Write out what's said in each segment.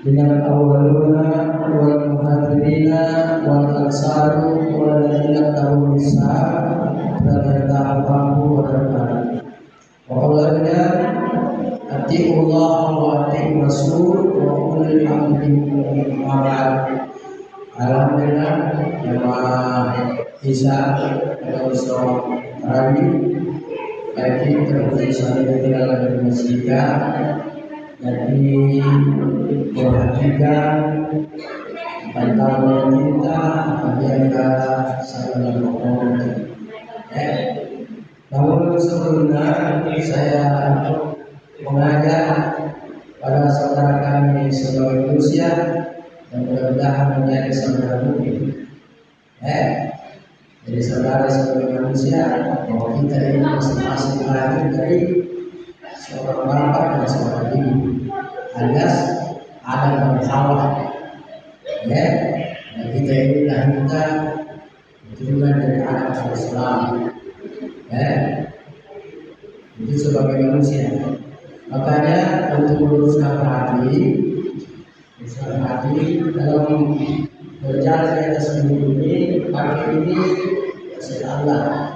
Dengan awaluna wal muhadzirina wal ansaru wal ladina tahu bisa dan ta'afahu wa ta'ala wa'ulanya ati'ullah wa ati'u rasul wa ulil amri ma'al. Alhamdulillah jamaah Isya atau Islam Rabi bagi terpuji saling dalam masjidnya jadi perhatikan tentang cinta menjaga saling menghormati. Namun sebelumnya saya mengajak pada saudara kami sebagai manusia dan mudah-mudahan menjadi saudara mukmin. Jadi saudara sebagai manusia bahwa kita ini masing-masing lahir dari seorang bapak dan seorang ibu, alias Adam dan Hawa. Dan kita ini lahirnya keturunan dari Adam alaihissalam. Itu sebagai manusia. Makanya untuk meluruskan hati dalam berjalan di atas bumi ini, pagi ini kasih Allah,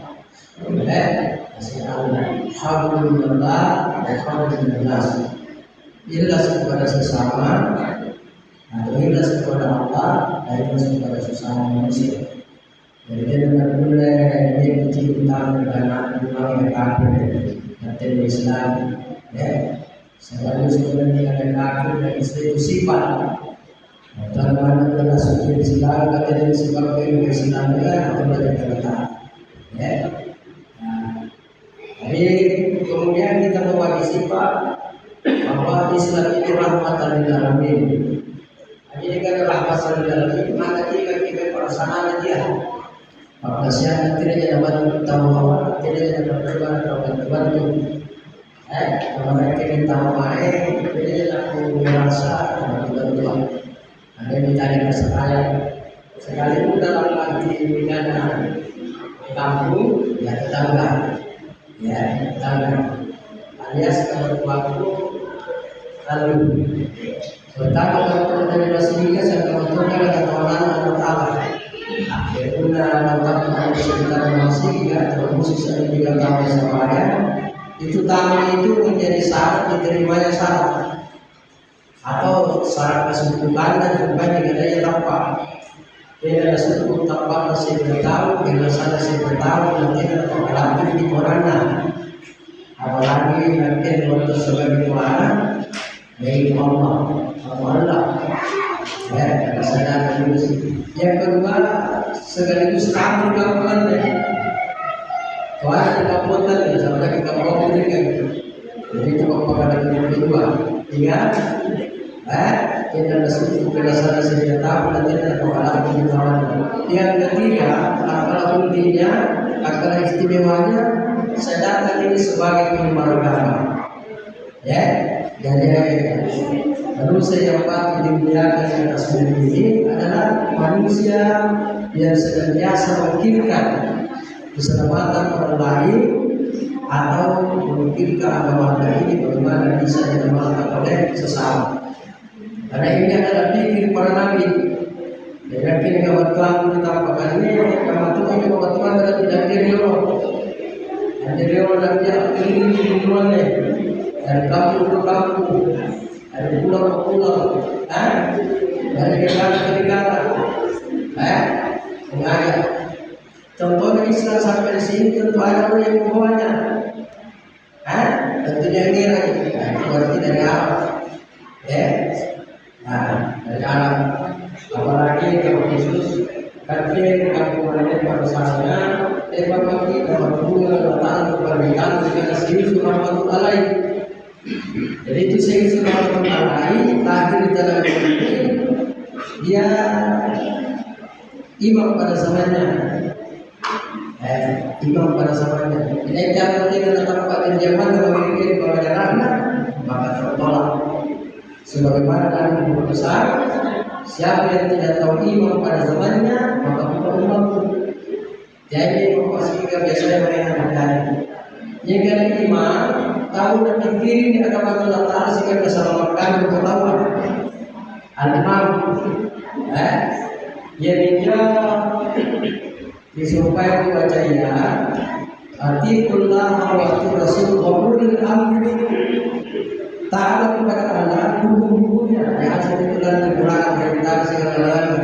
kasih Allah, Alhamdulillah, Alhamdulillah. Ikhlas kepada sesama, atau ikhlas kepada Allah, dan ikhlas kepada sesama manusia. Jadi dengan mulai dia cinta dengan orang yang kafir, dan Islam, selalu sebenarnya ada kafir dan itu sifat. Dan mana adalah suci Islam, katanya sebagai Islam atau dari kata. Jadi kemudian kita membagi sifat bahwa Islam itu rahmatan lil alamin. Jadi kalau rahmatan lil alamin, maka kita perasaan dia. Maka siapa tidak dapat tahu bahwa tidak dapat terbantu. Kalau mereka ingin tahu baik, tidak aku merasa terbantu. Ada yang mencari kesalahan sekalipun dalam arti pidana kampung ya tetangga alias kalau waktu lalu pertama kalau dari Rasulullah SAW kata orang Allah Akhirnya mantap sekitar masih atau khusus juga tamu samanya itu tamu itu menjadi syarat diterimanya syarat atau syarat kesubuhan dan juga adanya tanpa tidak ada suku tanpa masih bertahu bila sana masih bertahu nanti ada pengalaman di korana apalagi nanti waktu sebagai mana dari Allah karena sadar dulu. Yang kedua sekaligus kamu lakukan kalau kita potong misalnya kita potong ini kan jadi itu kepada yang kedua ingat kita ada suatu berdasarkan sedia tahu dan tidak ada pengalaman di kawan. Yang ketiga adalah intinya akan istimewanya sedangkan ini sebagai penggemar agama. Jadi manusia yang patut dimuliakan di atas bumi ini adalah manusia yang senantiasa memikirkan keselamatan orang lain atau memikirkan agama ini bagaimana bisa diamalkan oleh sesama. Karena ini adalah pikir para nabi. Dengan kini kawan Tuhan ditampakkan ini, kawan Tuhan adalah tidak kiri Allah. Hanya dia orang dia kiri di dunia dari kampung ke kampung, dari pulau ke pulau, dari negara ke negara, mengajak. Contohnya Islam sampai di sini tentu ada orang yang membawanya. Tentunya ini itu berarti dari Arab. Dari Arab. Apalagi kalau Yesus kafir kampungnya pada saatnya bagi dalam hubungan letakkan perbedaan dengan Yesus Rahmatullahi. Jadi itu Yesus Rahmatullahi lahir di dalam ini dia imam pada zamannya. Imam pada zamannya. Ini jangan tidak tetap pada zaman kalau memiliki kewajaran maka tertolak. Sebagaimana Nabi berpesan, siapa yang tidak tahu iman pada zamannya, maka bukan umatku. Jadi memposisikan biasanya mereka berkata, jika iman tahu dan dikiri di agama Allah Taala sehingga keselamatan berketahuan. Al-Imam, jadi dia disuruhkan membaca ya, atiqullah wa atiqur rasul wa ulil amri. Taat kepada Allah, hukum-hukumnya yang asal ditulang dikurangan perintah segala-galanya.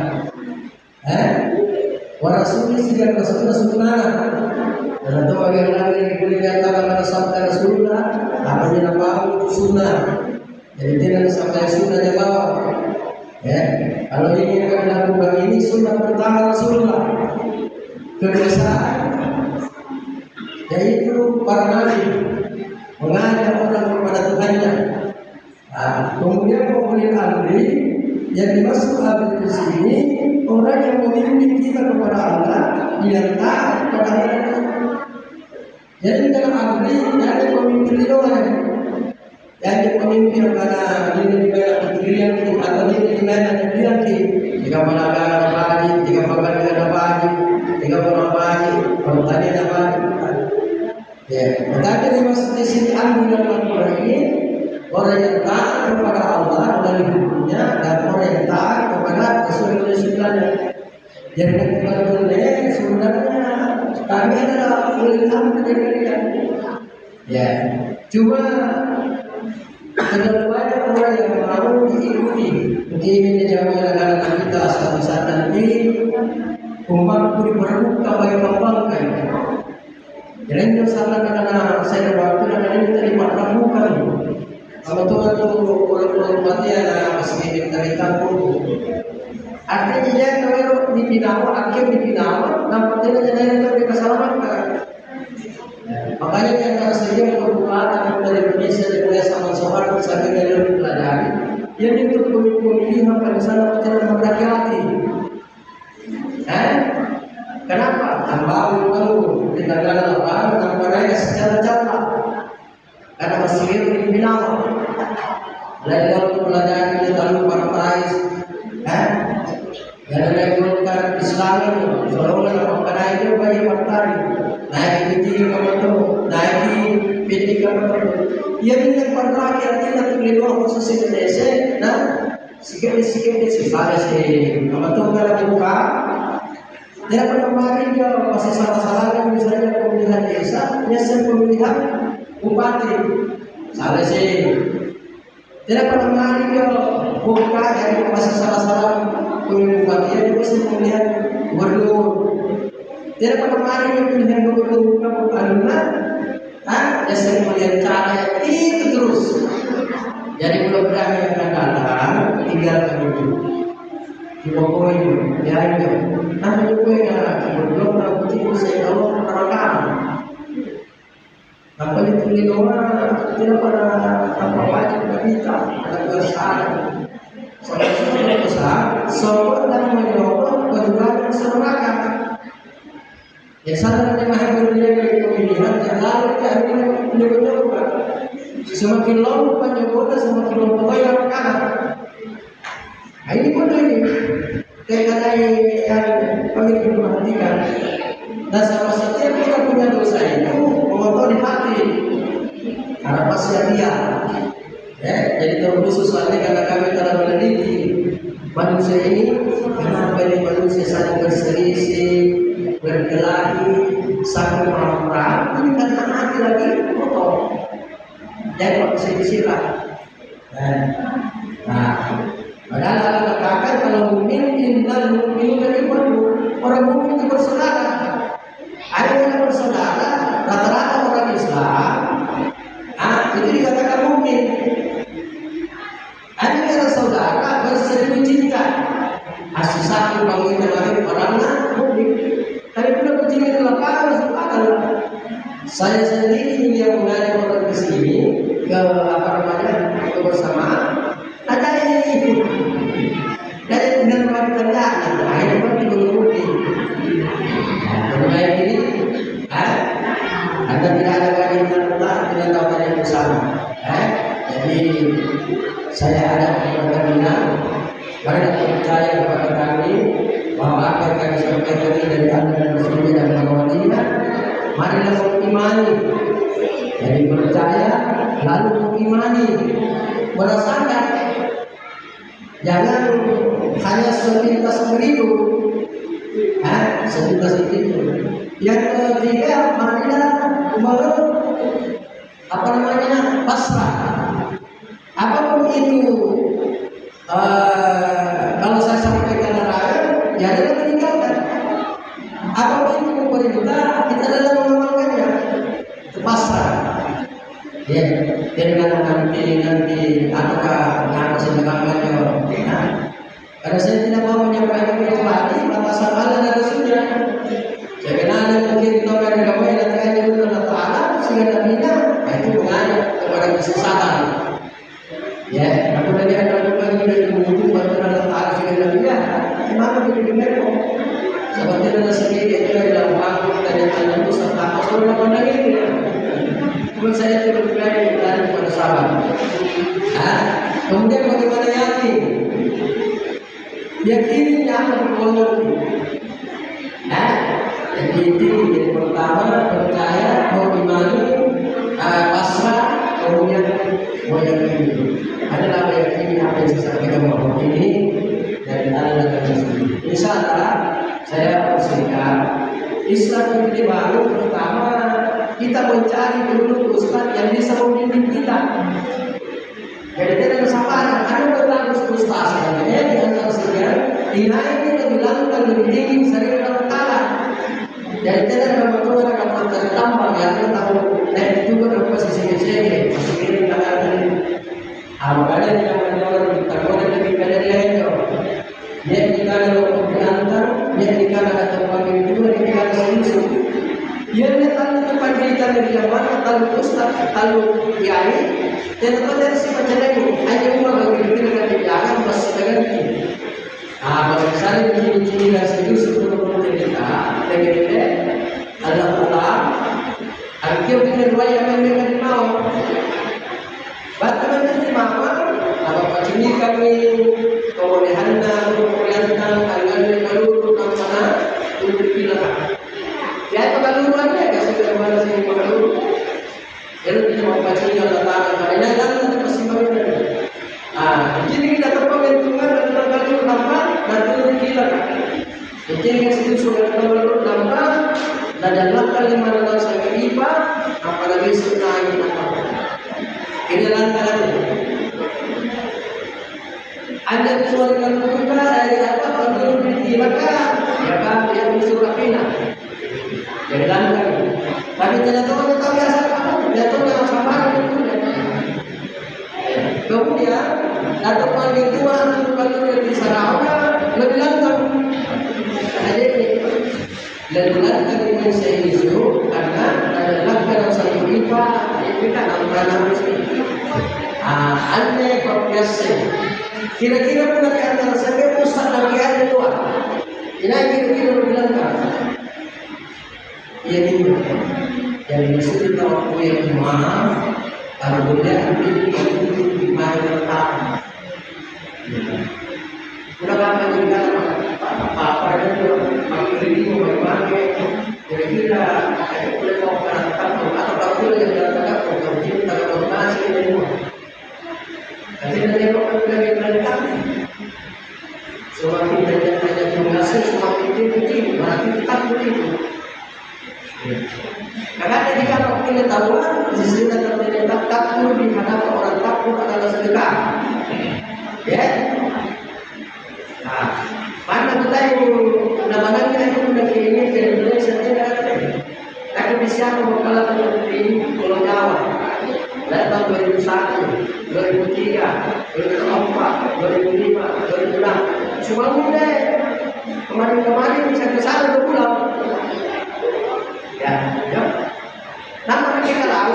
Warasuli segala Rasulullah. Dan itu bagian lagi yang boleh dikatakan pada sabda Rasulullah, apa yang nampak itu sunnah. Jadi tidak sampai sunnahnya bawa. Kalau ini akan dilakukan ini sunnah pertama Rasulullah. Kebiasaan, yaitu para nabi mengajak orang kepada Tuhannya. Kemudian ulil amri yang dimaksud amri di sini orang yang memimpin kita kepada Allah, yang taat kepada Allah. Jadi dalam amri yang memimpin orang, yang pemimpin kepada diri kirian atau diri kiri, jika menagak pagi, jika menagak pagi, jika menagak pertanyaan apa? Ya, tetapi dimaksud di sini amri dalam Al-Quran ini orang yang taat kepada Allah dari hukumnya dan orang yang taat kepada Rasulullah. Jadi kebetulan sebenarnya kami adalah ulil amri dari kalian. Ya, cuma terlalu banyak orang yang mau diikuti. Mungkin menjauh negara kita suatu saat nanti umat pun berbuka bagi pembangkai. Jadi itu salah karena saya waktu dan ini terima bukan. Kalau Tuhan itu orang-orang mati yang masih dari kampung. Artinya dia kalau dipindahan, akhir dipindahan, nampaknya jadi itu dikasalamatkan. Makanya yang harus dia berbuka dari Indonesia dari sama sahabat sampai dari pelajari. Dia itu pemilihan pada sana tidak mendaki. Kenapa? Tambah tahu di negara lain nampaknya secara jauh. Karena masih dipindahan. Lalu pelajari kita lalu partai, dan menegurkan Islam itu, seolah-olah apa itu bagi partai, naik di kamu naik di kamu. Ia dengan partai yang tidak terlibat khusus Indonesia, nah sikit-sikit sifat sih. Kamu tu kalau buka, dia kemarin dia masih salah-salah misalnya pemilihan desa, dia pemilihan bupati, salah sih. Tidak pernah mari dia buka dari masa salah-salah pemilihan dia bisa melihat gubernur. Tidak pernah mari dia pemilihan gubernur bukan dia sering melihat cara itu terus. Jadi belum berani yang datang tinggalkan itu. Dipokoi dia itu. Nah itu yang gubernur aku itu saya tahu orang. Apa itu di luar tidak pada apa wajib kita ada kesalahan. Soalnya besar, soal dan menjawab kedudukan semangat. Yang sadar dengan hadirnya pemilihan yang lalu akhirnya mencoba. Semakin lama pencoba semakin lama yang kanan. Nah, ini pun ini kata yang kami perhatikan. Dan sama setiap kita punya dosa itu mengotori hati karena pasti dia. Jadi terkhusus soalnya karena kami telah meneliti manusia ini, kenapa ini manusia saling berselisih, berkelahi, saling perang-perang, ini karena hati lagi kotor. Jadi manusia disilat. Nah, padahal Allah katakan kalau mukmin innal mu'minuna ikhwatun, orang mukmin itu bersaudara. Ada yang bersaudara, rata-rata orang Islam, itu dikatakan mukmin. Ada yang saudara berseribu cinta, asal satu bangun dari orangnya mukmin. Tapi pula bercinta itu apa? Saya sendiri yang mengajak orang ke sini ke kebersamaan. Ada yang ikut. Dari dengan perkataan, akhirnya pergi mengikuti. Kemudian ini, Anda tidak ada kajian Allah, tidak tahu yang bersama. Jadi saya ada kepada kalian, mereka percaya kepada kami bahwa apa yang kami sampaikan ini dari Allah dan Rasulnya dan para walinya, marilah mengimani. Jadi percaya lalu mengimani, merasakan. Jangan hanya sepintas begitu, sepintas begitu. Yang ketiga, marilah pasrah. Apapun itu, kalau saya sampaikan larangan, ya jangan meninggalkan. Apapun itu pemerintah, kita dalam mengamalkannya, itu pasrah. Ya, dengan nanti apakah saya mengamalkannya? Karena saya tidak mau menyampaikan kecuali batasan Allah dan Rasulnya. Saya kenal mungkin kita beragama yang datangnya dari Allah Taala, sehingga nabinya itu mengajak kepada kesesatan. Ya, aku tadi akan berbagi dari menuju kepada Allah Taala sehingga nabinya. Kenapa begitu mereka? Seperti ada sendiri itu dalam waktu dan tanya itu serta Rasul pandang ini. Kemudian saya turut belajar dari kepada sahabat. Kemudian bagaimana yakin? Yakinnya akan mengerti. Jadi yang pertama percaya, mengimani, pasrah, kemudian meyakini. Adalah meyakini apa yang saya sampaikan bahwa ini dari Allah dan Rasul. Insyaallah saya persingkat. Islam ini baru pertama kita mencari dulu ustaz yang bisa membimbing kita. Jadi tidak sabar, ada bagus ustaz yang di antara sekian dinaiki dan dilakukan lebih tinggi sering Allah Taala. Jadi tidak bermakna akan tertambah yang tahu dan juga posisi-posisi masih kalian. Makanya yang menjual terkode lebih dari itu. Dia kita kalau diantar, dia kita ada tempat itu, dia kita solusi. Dia datang ke tempat kita dari zaman kalau ustaz, kalau kiai, dan dari si macam itu, hanya uang bagi kita dengan jangan masih dengan ini. Kalau misalnya ciri-ciri dan situ sebelum kita, tegak ada Allah, akhir dengan dua yang mereka mau. Bagaimana nanti mama, apa ini kami kemudian anggaran baru tentang mana untuk dilakukan. Ya kebaluannya agak segera mana sih kebaluan. Jadi kita mau baca Allah Taala karena dalam masih baru. Jadi kita terpengaruh dan terpengaruh nampak dan turun kita. Jadi yang situ sudah terpengaruh nampak dan dalam kalimat dalam saya iba apalagi sunnah ini nampak. Ini lantaran ada keluarkan kita dari apa kalau maka ya kan yang disuruh pina. Jadi lantaran. Tapi ternyata orang tahu biasa kamu jatuh yang sama itu. Kemudian atau panggil Tuhan untuk kalau di Sarawak lebih lantar. Jadi lantaran ini saya isu karena adalah dalam satu iba itu kan antara aneh kopiasi. Kira-kira pun antara saya pusat lagi ada dua. Ini kira-kira lebih lantar. Ia ini yang disuruh tahu yang maaf kalau boleh ambil itu di mana letak. Sudah lama juga apa itu makin ini berbagai kira-kira boleh tahu atau kalau yang datang kalau kita kalau masih ini jadi nanti kalau kita letak semakin banyak jumlahnya semakin tinggi berarti kita begitu. Karena ada kalau pengetahuan istilah ternyata takut di mana orang takut adalah sedekah. Ya. Mana kita yang nama-nama itu sudah ini jadi setiap hari. Tapi bisa membawa dari Pulau Jawa. Dari tahun 2001, 2003, 2004, 2005, 2006. Cuma mudah. Kemarin bisa ke sana 2 pulau. Ya. Nama kita tahu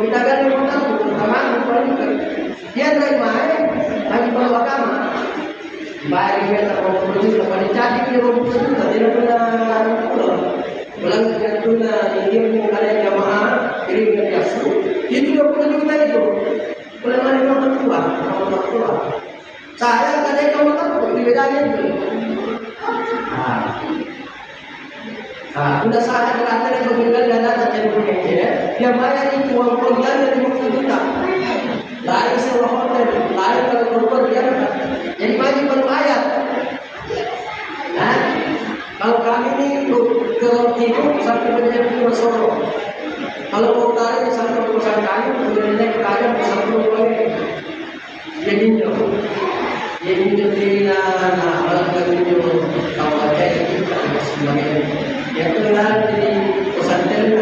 kita kan tahu teman dia dari mana lagi bawa agama baik dia terkonfirmasi kepada jadi dia tidak pernah pulang dia tuna dia ada jamaah kirim dari Yasu, itu 20 juta itu. Boleh mana kamu keluar, kamu keluar. Saya kadang kamu takut dibedain itu. Sudah saat berada di pemilihan dana dan dia bayar itu uang pemilihan dari 50 juta. Lain sewa hotel, lain kalau keluar dia jadi bagi berbayar. Nah, kalau kami ini ke timur sampai menjadi ke Solo. Kalau ke utara sampai ke Kosan Kayu, kemudian naik ke Kayu sampai ke Pulau. Jadi tina alat kerja kau ada itu sebagai yang kenal di pesantren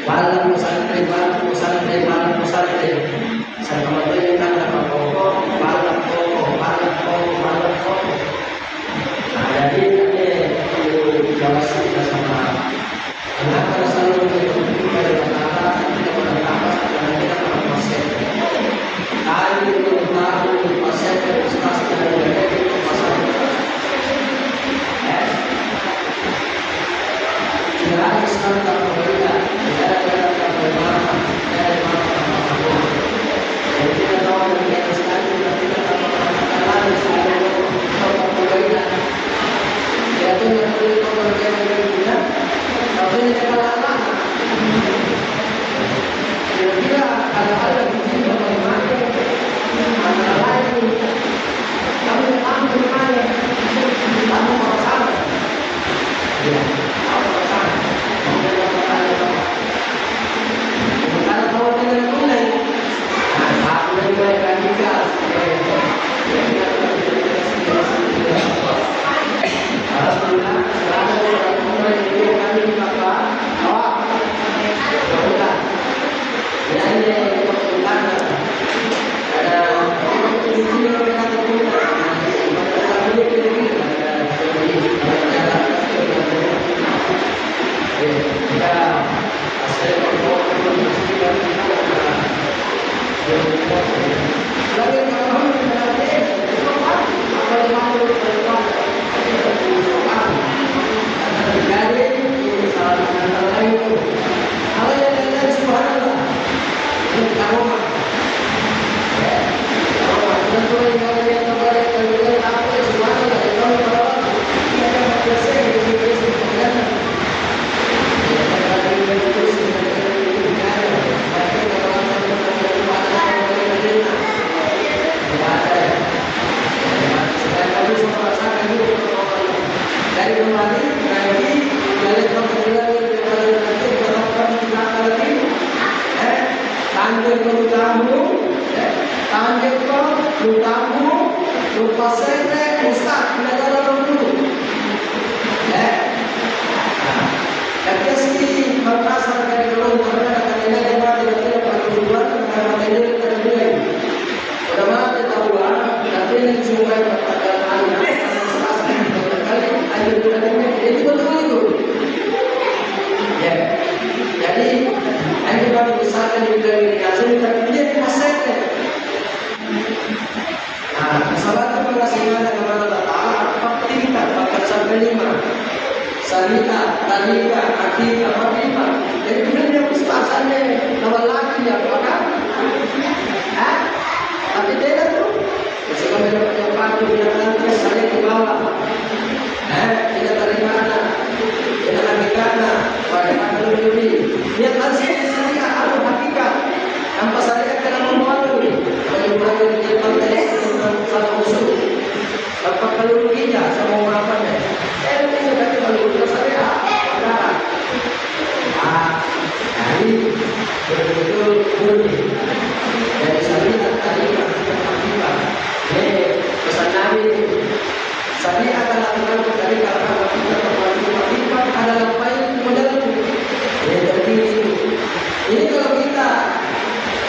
malam pesantren sama itu kan apa pokok malam pokok. Nah jadi itu jelas kita sama anak pada selalu itu pada kata kita pada kita pada proses hari itu tahu proses prestasi dari tidak ada Islam tak berbeda, tidak ada berbeda, tidak ada berbeda. Jadi kita tahu dari Islam kita tahu kalau Islam tak berbeda. Yaitu yang perlu berbeda, tapi yang lama. Kira-kira hal-hal yang begini bagaimana? Antara lain, kami memang bagaimana? Kamu mau sama? Ya. Kalau kau tidak mulai, aku mulai radikal. Alhamdulillah, selama mulai itu kami apa? Dan ada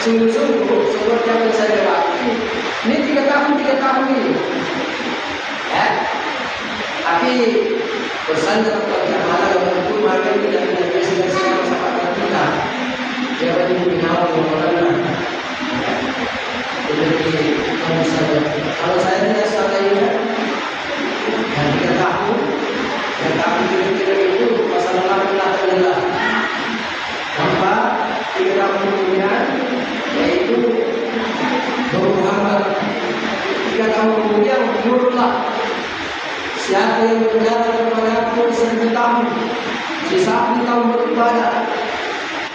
sungguh-sungguh seperti yang saya lewati ini 3 tahun ini ya, tapi bersandar kepada Allah yang tentu maka tidak menyaksikan segala masalah kita dia beri binawa mengelola jadi kamu saja kalau saya tidak salah ya dan 3 tahun yang kira-kira itu masalah Allah tanpa kemudian menurutlah siapa yang berjalan kepadaku 1.000 tahun, si tahun beribadah,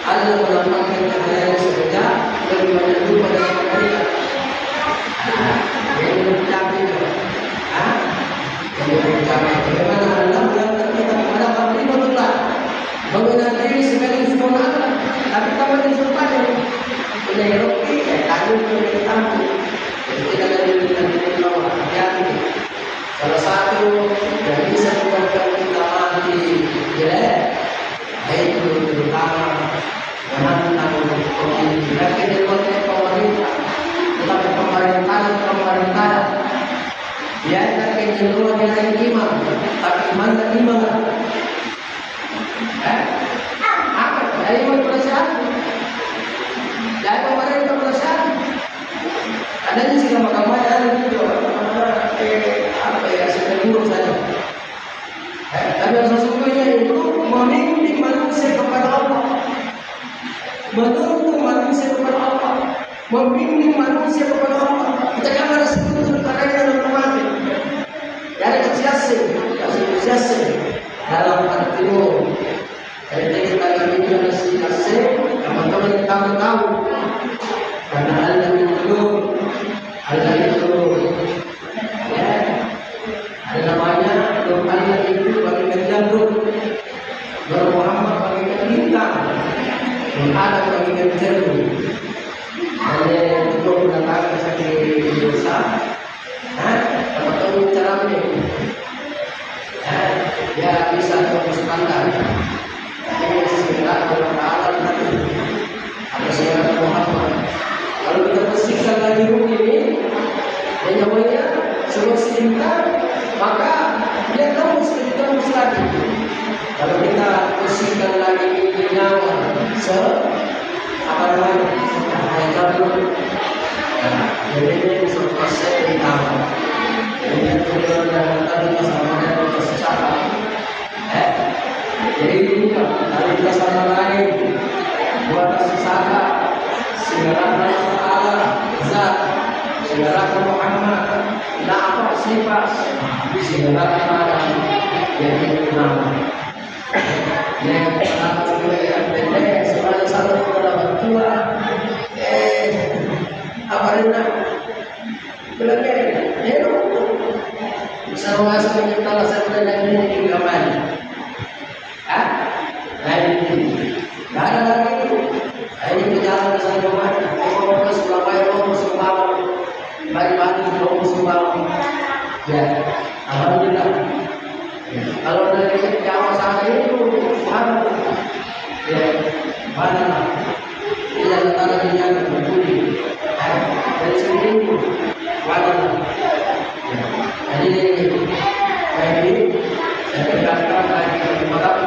Allah mendapatkan cahaya surga lebih banyak dulu pada mereka. Yang bercapai itu, yang bercapai. Bagaimana Allah mengangkat kita kepada kalimah mengenal diri sebagai sempurna, tapi kamu disertai oleh roti, kayu yang tampil. Jadi kita dari bawah hati-hati. Salah satu yang bisa menyebabkan kita mati jelek, yaitu terutama menantang pemimpin. Mereka di luar pemerintah, tetapi pemerintahan. Biarkan kejenuhan yang imam, tapi iman dan iman. Apa? Dari iman perasaan, dari pemerintah perasaan. Ada di sini mahkamah itu apa ya sekedar saja. Tapi yang sesungguhnya itu memimpin manusia kepada Allah, menuntun manusia kepada Allah, membimbing manusia kepada Allah. Kita kan harus tuntut karena yang mati. Dari kesiasan dalam arti itu. Jadi kita ini harus kasih teman-teman tahu karena Allah itu ya ada namanya Allah itu bagikan jantung, Muhammad bagikan bintang, Adam bagikan jarum. Hanya untuk mendatangkan sakit dosa, teman-teman cara ini, ya bisa terus pandang. Ini segera berpahala nanti atas segera Muhammad. Kalau kita bersihkan lagi ruh ini, yang namanya seluruh cinta, maka dia terus lagi. Kalau kita bersihkan lagi ini nyawa, apa namanya, jadi ini surprise ditambah. Ini tujuan yang tadi bersama dengan secara, jadi ini kalau kita sama lain buat sesama. Silakan Allah, Zat, silakan Muhammad, nama sifat, silakan Adam, yang nama. Yang pertama juga yang pendek, sebagai satu dalam dua, apa ini? Belakang, itu bisa mengasah kita satu dan ini juga mana? Lain, nggak ada lagi itu. Ini berjalan bersama Tuhan. Ekonomi Surabaya, ekonomi Sumbawa, bagi-bagi ekonomi Sumbawa. Ya, alhamdulillah. Ya. Kalau dari Jawa sana itu mana? Ya, mana? Tidak antara dia berbudi. Dari sini mana? Ya. Jadi saya berkata lagi kepada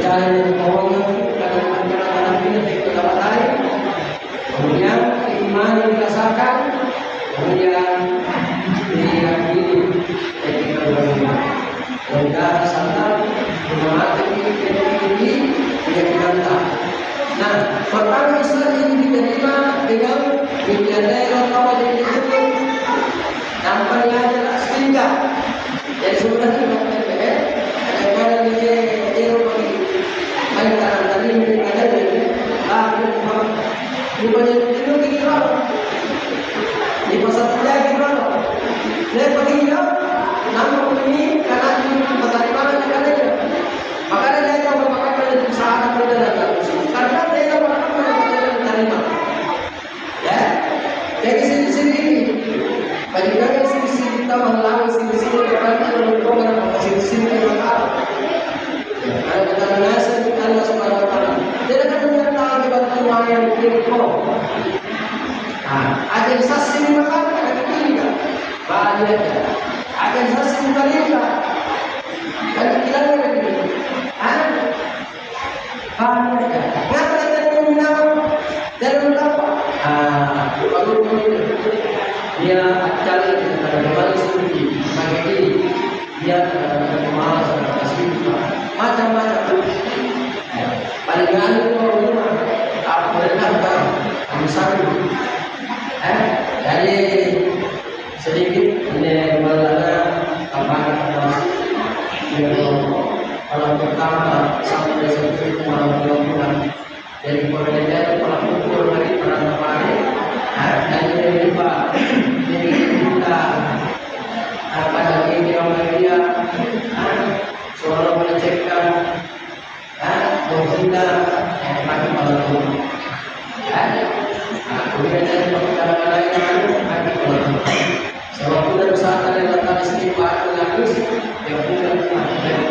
percaya dengan keuangan kadang-kadang kita dapat kemudian iman yang dirasakan, kemudian diyakini ketika berbeda. Dan sadar memahami ini dia dibantah. Nah, pertama Islam ini diterima dengan dipiadai atau ditutup nampaknya adalah sehingga jadi sebenarnya ada dia antara tadi ada di banyak itu kira di pasar kerja gimana? Dia pergi nama ini karena di pasar mana ada makanya dia tahu memakai usaha perjalanan karena dia melakukan terima ya jadi sini bagi mereka sini kita melalui sini karena ada program sini ada kita nasi Allah Subhanahu wa taala. Tidak akan menyertai bantuan yang berikut. Ada saksi maka ada ketiga. Banyak. Ada saksi ketiga. Dan kita lagi. Banyak. Kenapa kita mengenal dan mengapa? Baru dia akan kembali sendiri. Bagi dia malas macam-macam. Paling itu apa mereka misalnya dari sedikit ini malah apa kalau pertama sampai seperti malam bulan dari pekerjaan kalau pukul dari perang kemarin dan jadi pak jadi kita apa lagi dia seorang melecehkan menghina bagi malam kemudian dari perkara lain bagi malam sebab pada saat ada datang istighfar menangis yang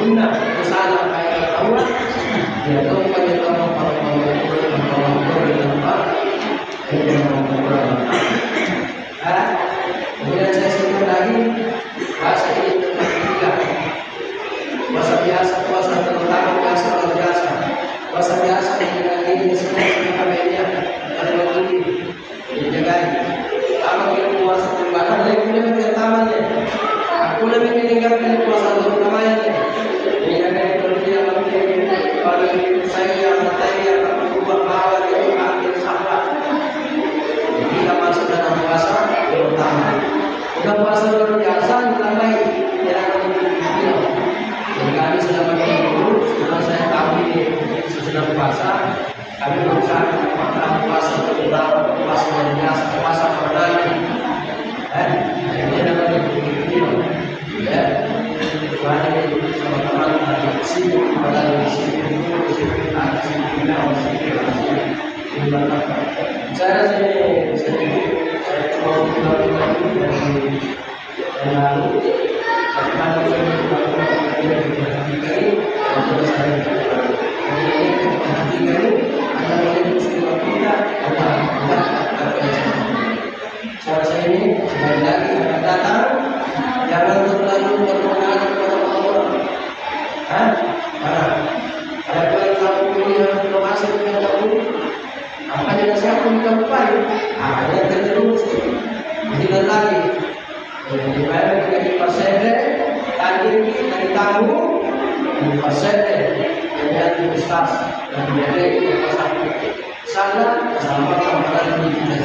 guna kesalahan kayak Allah dia tahu pada kamu kalau kemudian saya sebut lagi bahasa ini tentang ketiga bahasa biasa puasa terutama puasa luar biasa bahasa biasa dengan diri sendiri kabelnya ada lagi dijagai apa kita puasa terbatas lagi punya pertamanya aku lebih meninggalkan puasa terutamanya dijagai kerja kalau saya yang materi yang berubah bahwa itu akhir sahabat kita masuk dalam puasa terutama bukan puasa luar biasa ditambahi tidak jadi kami sudah pakai dulu setelah saya tahu ini sudah puasa kami berusaha melakukan puasa terutama puasa luar biasa puasa perdana ini namanya video ya kecuali teman-teman dari sibuk pada sibuk saya sedikit saya cuma bilang dari yang lalu bagaimana saya melakukan kali untuk saya kali ada boleh muslim kita ada saya ini sekali lagi akan datang jangan terlalu berpengaruh kepada orang ada kali kamu kuliah inovasi dengan kamu apa yang saya pun kamu pakai ada terus tidak lagi di mana kita dipersede tadi dari tamu dipersede menjadi ustaz dan menjadi pasal sana sama kemarin kita